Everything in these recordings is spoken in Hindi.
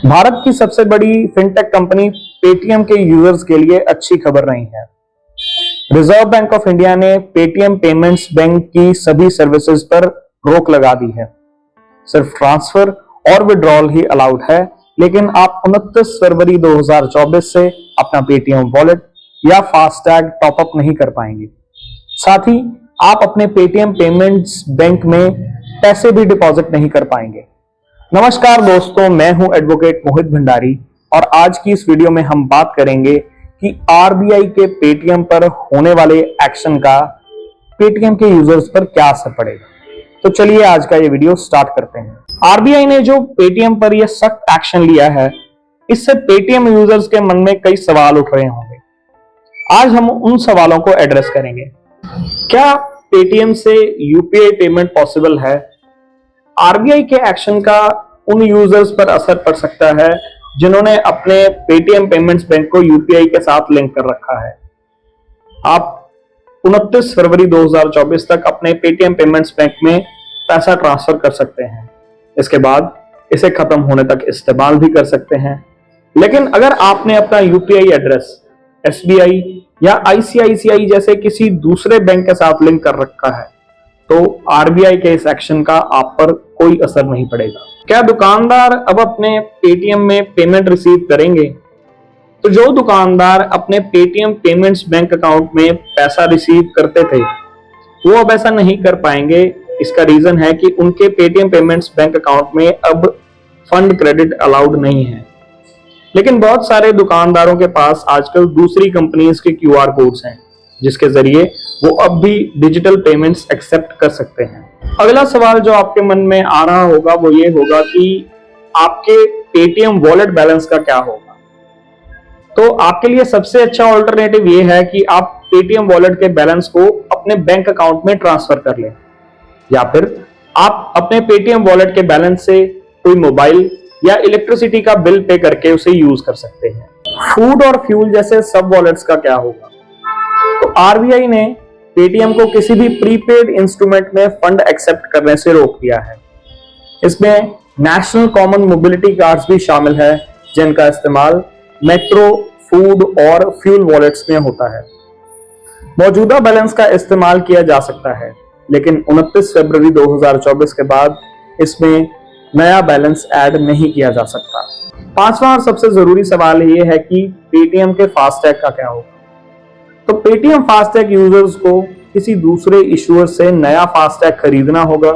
भारत की सबसे बड़ी फिनटेक कंपनी पेटीएम के यूजर्स के लिए अच्छी खबर नहीं है। रिजर्व बैंक ऑफ इंडिया ने पेटीएम पेमेंट्स बैंक की सभी सर्विसेज पर रोक लगा दी है। सिर्फ ट्रांसफर और विड्रॉल ही अलाउड है, लेकिन आप 29 फरवरी 2024 से अपना पेटीएम वॉलेट या फास्टैग टॉपअप नहीं कर पाएंगे। साथ ही आप अपने पेटीएम पेमेंट्स बैंक में पैसे भी डिपॉजिट नहीं कर पाएंगे। नमस्कार दोस्तों, मैं हूं एडवोकेट मोहित भंडारी और आज की इस वीडियो में हम बात करेंगे कि आरबीआई के पेटीएम पर होने वाले एक्शन का पेटीएम के यूजर्स पर क्या असर पड़ेगा। तो चलिए आज का ये वीडियो स्टार्ट करते हैं। आरबीआई ने जो पेटीएम पर यह सख्त एक्शन लिया है, इससे पेटीएम यूजर्स के मन में कई सवाल उठ रहे होंगे। आज हम उन सवालों को एड्रेस करेंगे। क्या पेटीएम से यूपीआई पेमेंट पॉसिबल है? आरबीआई के एक्शन का उन यूजर्स पर असर पड़ सकता है जिन्होंने अपने पेटीएम पेमेंट्स बैंक को यूपीआई के साथ लिंक कर रखा है। आप 29 फरवरी 2024 तक अपने पेटीएम पेमेंट्स बैंक में पैसा ट्रांसफर कर सकते हैं। इसके बाद इसे खत्म होने तक इस्तेमाल भी कर सकते हैं। लेकिन अगर आपने अपना यूपीआई एड्रेस एसबीआई या आईसीआईसीआई जैसे किसी दूसरे बैंक के साथ लिंक कर रखा है, तो आरबीआई के इस एक्शन का आप पर कोई असर नहीं पड़ेगा। क्या दुकानदार अब अपने पेटीएम में पेमेंट रिसीव करेंगे? तो जो दुकानदार अपने पेटीएम पेमेंट्स बैंक अकाउंट में पैसा रिसीव करते थे, वो अब ऐसा नहीं कर पाएंगे। इसका रीजन है कि उनके पेटीएम पेमेंट्स बैंक अकाउंट में अब फंड क्रेडिट अलाउड नहीं है। लेकिन बहुत सारे दुकानदारों के पास आजकल दूसरी कंपनीज के क्यूआर कोड्स हैं, जिसके जरिए वो अब भी डिजिटल पेमेंट्स एक्सेप्ट कर सकते हैं। अगला सवाल जो आपके मन में आ रहा होगा वो ये होगा कि आपके पेटीएम वॉलेट बैलेंस का क्या होगा। तो आपके लिए सबसे अच्छा ऑल्टरनेटिव ये है कि आप पेटीएम वॉलेट के बैलेंस को अपने बैंक अकाउंट में ट्रांसफर कर लें, या फिर आप अपने पेटीएम वॉलेट के बैलेंस से कोई मोबाइल या इलेक्ट्रिसिटी का बिल पे करके उसे यूज कर सकते हैं। फूड और फ्यूल जैसे सब वॉलेट्स का क्या होगा? तो आरबीआई ने पेटीएम को किसी भी प्रीपेड इंस्ट्रूमेंट में फंड एक्सेप्ट करने से रोक दिया है। इसमें नेशनल कॉमन मोबिलिटी कार्ड्स भी शामिल है, जिनका इस्तेमाल मेट्रो, फूड और फ्यूल वॉलेट्स में होता है। मौजूदा बैलेंस का इस्तेमाल किया जा सकता है, लेकिन 29 फरवरी 2024 के बाद इसमें नया बैलेंस ऐड नहीं किया जा सकता। पांचवा और सबसे जरूरी सवाल ये है कि पेटीएम के फास्टैग का क्या होगा। तो पेटीएम फास्टैग यूजर्स को किसी दूसरे इशूअर से नया फास्टैग खरीदना होगा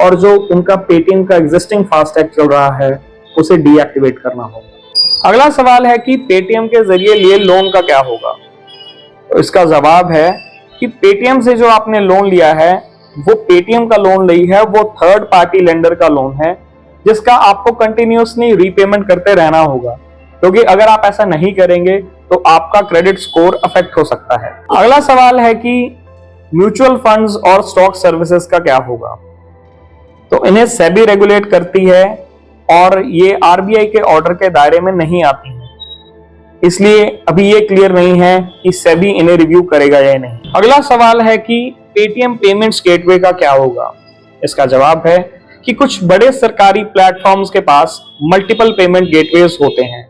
और जो उनका पेटीएम का एग्जिस्टिंग फास्टैग चल रहा है उसे डीएक्टिवेट करना होगा। अगला सवाल है कि पेटीएम के जरिए लिए लोन का क्या होगा। तो इसका जवाब है कि पेटीएम से जो आपने लोन लिया है वो पेटीएम का लोन नहीं है, वो थर्ड पार्टी लेंडर का लोन है, जिसका आपको कंटिन्यूअसली रीपेमेंट करते रहना होगा, क्योंकि अगर आप ऐसा नहीं करेंगे तो आपका क्रेडिट स्कोर अफेक्ट हो सकता है। अगला सवाल है कि म्यूचुअल फंड्स और स्टॉक सर्विसेज का क्या होगा। तो इन्हें सेबी रेगुलेट करती है और ये आरबीआई के ऑर्डर के दायरे में नहीं आती है, इसलिए अभी ये क्लियर नहीं है कि सेबी इन्हें रिव्यू करेगा या नहीं। अगला सवाल है कि पेटीएम पेमेंट्स गेटवे का क्या होगा। इसका जवाब है कि कुछ बड़े सरकारी प्लेटफॉर्म्स के पास मल्टीपल पेमेंट गेटवेज होते हैं।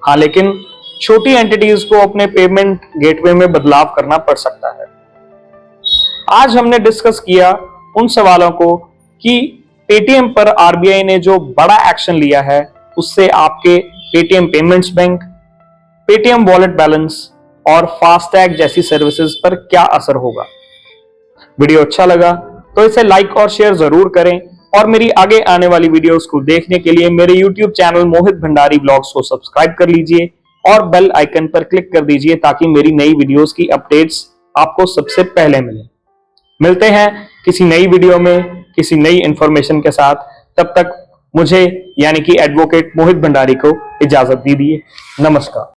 हाँ, लेकिन छोटी एंटिटीज को अपने पेमेंट गेटवे में बदलाव करना पड़ सकता है। आज हमने डिस्कस किया उन सवालों को कि पेटीएम पर आरबीआई ने जो बड़ा एक्शन लिया है उससे आपके Paytm payments bank, Paytm wallet balance और फास्टैग जैसी सर्विसेज पर क्या असर होगा। वीडियो अच्छा लगा तो इसे लाइक और शेयर जरूर करें और मेरी आगे आने वाली वीडियोस को देखने के लिए मेरे YouTube चैनल मोहित भंडारी ब्लॉग्स को सब्सक्राइब कर लीजिए और बेल आइकन पर क्लिक कर दीजिए ताकि मेरी नई वीडियोस की अपडेट्स आपको सबसे पहले मिले। मिलते हैं किसी नई वीडियो में किसी नई इंफॉर्मेशन के साथ। तब तक मुझे यानी कि एडवोकेट मोहित भंडारी को इजाजत दीजिए। नमस्कार।